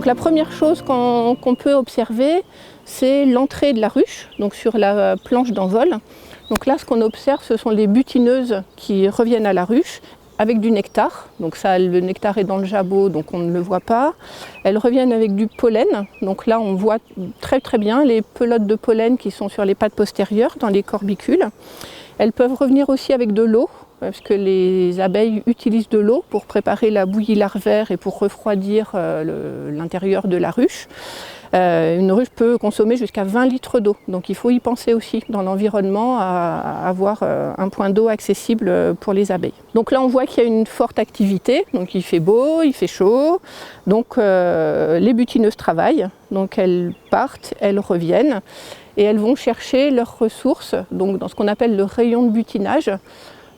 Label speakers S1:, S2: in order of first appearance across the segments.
S1: Donc la première chose qu'on peut observer, c'est l'entrée de la ruche, donc sur la planche d'envol. Donc là, ce qu'on observe, ce sont les butineuses qui reviennent à la ruche avec du nectar. Donc ça, le nectar est dans le jabot, donc on ne le voit pas. Elles reviennent avec du pollen. Donc là, on voit très très bien les pelotes de pollen qui sont sur les pattes postérieures, dans les corbicules. Elles peuvent revenir aussi avec de l'eau, parce que les abeilles utilisent de l'eau pour préparer la bouillie larvaire et pour refroidir l'intérieur de la ruche. Une ruche peut consommer jusqu'à 20 litres d'eau, donc il faut y penser aussi dans l'environnement à avoir un point d'eau accessible pour les abeilles. Donc là on voit qu'il y a une forte activité, donc il fait beau, il fait chaud, donc les butineuses travaillent, donc elles partent, elles reviennent et elles vont chercher leurs ressources donc dans ce qu'on appelle le rayon de butinage.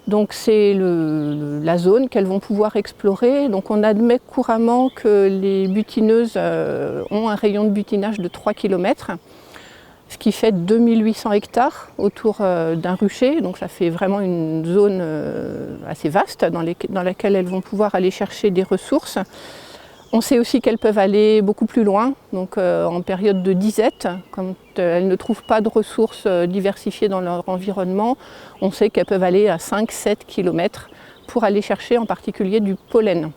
S1: Donc c'est la zone qu'elles vont pouvoir explorer. Donc on admet couramment que les butineuses ont un rayon de butinage de 3 km, ce qui fait 2800 hectares autour d'un rucher. Donc ça fait vraiment une zone assez vaste dans laquelle elles vont pouvoir aller chercher des ressources. On sait aussi qu'elles peuvent aller beaucoup plus loin, donc en période de disette, quand elles ne trouvent pas de ressources diversifiées dans leur environnement, on sait qu'elles peuvent aller à 5-7 km pour aller chercher en particulier du pollen.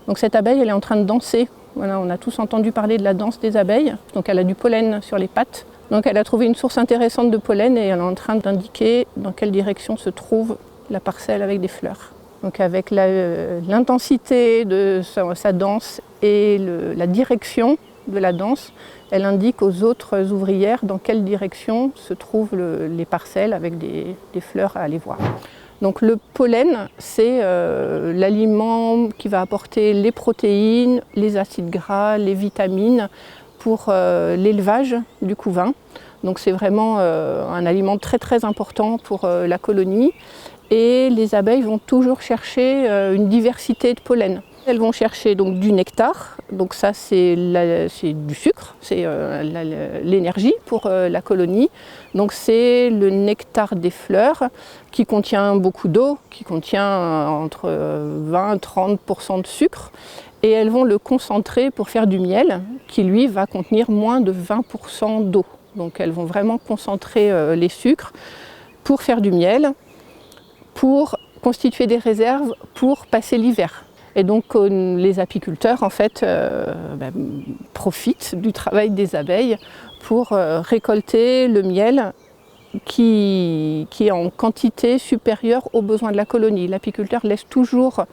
S1: Donc cette abeille, elle est en train de danser. Voilà, on a tous entendu parler de la danse des abeilles, donc elle a du pollen sur les pattes. Donc elle a trouvé une source intéressante de pollen et elle est en train d'indiquer dans quelle direction se trouve la parcelle avec des fleurs. Donc avec l'intensité de sa danse et la direction de la danse, elle indique aux autres ouvrières dans quelle direction se trouvent les parcelles avec des fleurs à aller voir. Donc le pollen, c'est l'aliment qui va apporter les protéines, les acides gras, les vitamines pour l'élevage du couvain. Donc c'est vraiment un aliment très très important pour la colonie. Et les abeilles vont toujours chercher une diversité de pollen. Elles vont chercher donc du nectar, donc ça c'est du sucre, c'est l'énergie pour la colonie. Donc c'est le nectar des fleurs qui contient beaucoup d'eau, qui contient entre 20 et 30% de sucre. Et elles vont le concentrer pour faire du miel qui lui va contenir moins de 20% d'eau. Donc elles vont vraiment concentrer les sucres pour faire du miel, pour constituer des réserves pour passer l'hiver. Et donc les apiculteurs en fait profitent du travail des abeilles pour récolter le miel qui est en quantité supérieure aux besoins de la colonie. L'apiculteur laisse toujours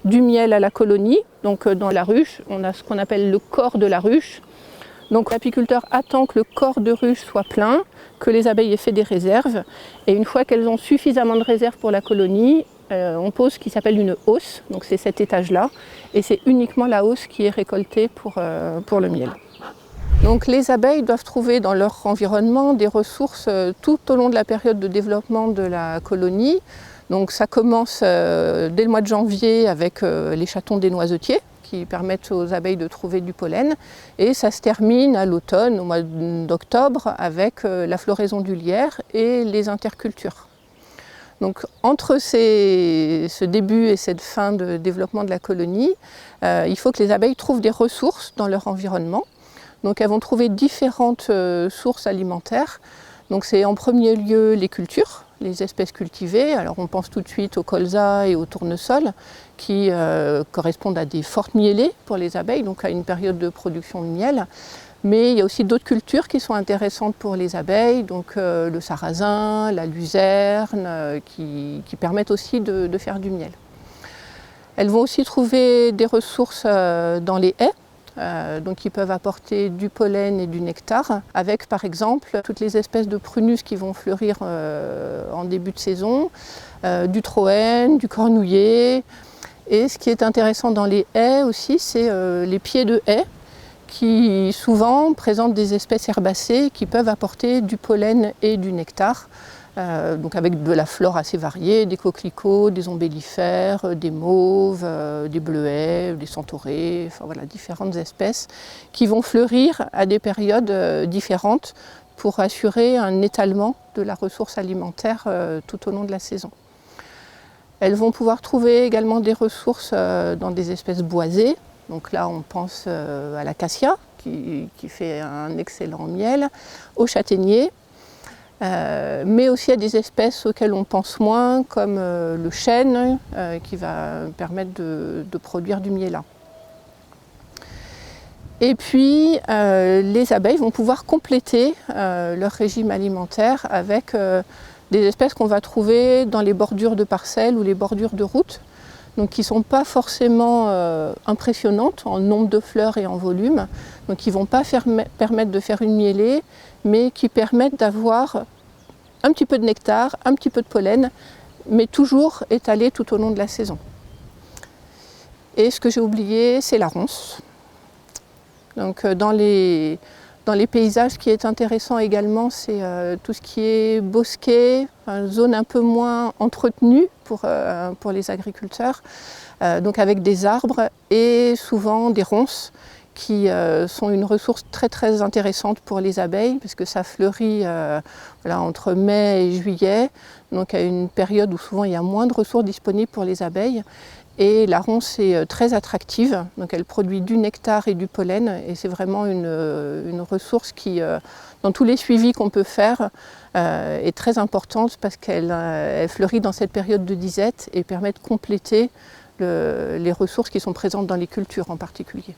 S1: du miel à la colonie, donc dans la ruche, on a ce qu'on appelle le corps de la ruche. Donc l'apiculteur attend que le corps de ruche soit plein, que les abeilles aient fait des réserves. Et une fois qu'elles ont suffisamment de réserves pour la colonie, on pose ce qui s'appelle une hausse. Donc c'est cet étage-là. Et c'est uniquement la hausse qui est récoltée pour le miel. Donc les abeilles doivent trouver dans leur environnement des ressources tout au long de la période de développement de la colonie. Donc ça commence dès le mois de janvier avec les chatons des noisetiers, qui permettent aux abeilles de trouver du pollen. Et ça se termine à l'automne, au mois d'octobre, avec la floraison du lierre et les intercultures. Donc entre ce début et cette fin de développement de la colonie, il faut que les abeilles trouvent des ressources dans leur environnement. Donc elles vont trouver différentes sources alimentaires. Donc c'est en premier lieu les cultures, les espèces cultivées. Alors on pense tout de suite au colza et au tournesol qui correspondent à des fortes mielées pour les abeilles, donc à une période de production de miel. Mais il y a aussi d'autres cultures qui sont intéressantes pour les abeilles, donc le sarrasin, la luzerne, qui permettent aussi de faire du miel. Elles vont aussi trouver des ressources dans les haies. Donc qui peuvent apporter du pollen et du nectar, avec par exemple toutes les espèces de prunus qui vont fleurir en début de saison, du troène, du cornouiller. Et ce qui est intéressant dans les haies aussi, c'est les pieds de haies qui souvent présentent des espèces herbacées qui peuvent apporter du pollen et du nectar. Donc avec de la flore assez variée, des coquelicots, des ombellifères, des mauves, des bleuets, des centaurées, enfin voilà, différentes espèces qui vont fleurir à des périodes différentes pour assurer un étalement de la ressource alimentaire tout au long de la saison. Elles vont pouvoir trouver également des ressources dans des espèces boisées. Donc là, on pense à l'acacia, qui fait un excellent miel, au châtaignier, mais aussi à des espèces auxquelles on pense moins, comme le chêne, qui va permettre de produire du miella. Et puis, les abeilles vont pouvoir compléter leur régime alimentaire avec des espèces qu'on va trouver dans les bordures de parcelles ou les bordures de routes, donc qui ne sont pas forcément impressionnantes en nombre de fleurs et en volume, donc qui ne vont pas permettre de faire une mielée, mais qui permettent d'avoir un petit peu de nectar, un petit peu de pollen, mais toujours étalé tout au long de la saison. Et ce que j'ai oublié, c'est la ronce. Donc dans les paysages, ce qui est intéressant également, c'est tout ce qui est bosquet, une zone un peu moins entretenue pour les agriculteurs, donc avec des arbres et souvent des ronces qui sont une ressource très très intéressante pour les abeilles, parce que ça fleurit entre mai et juillet, donc à une période où souvent il y a moins de ressources disponibles pour les abeilles. Et la ronce est très attractive, donc elle produit du nectar et du pollen, et c'est vraiment une ressource qui, dans tous les suivis qu'on peut faire, est très importante parce qu'elle fleurit dans cette période de disette et permet de compléter les ressources qui sont présentes dans les cultures en particulier.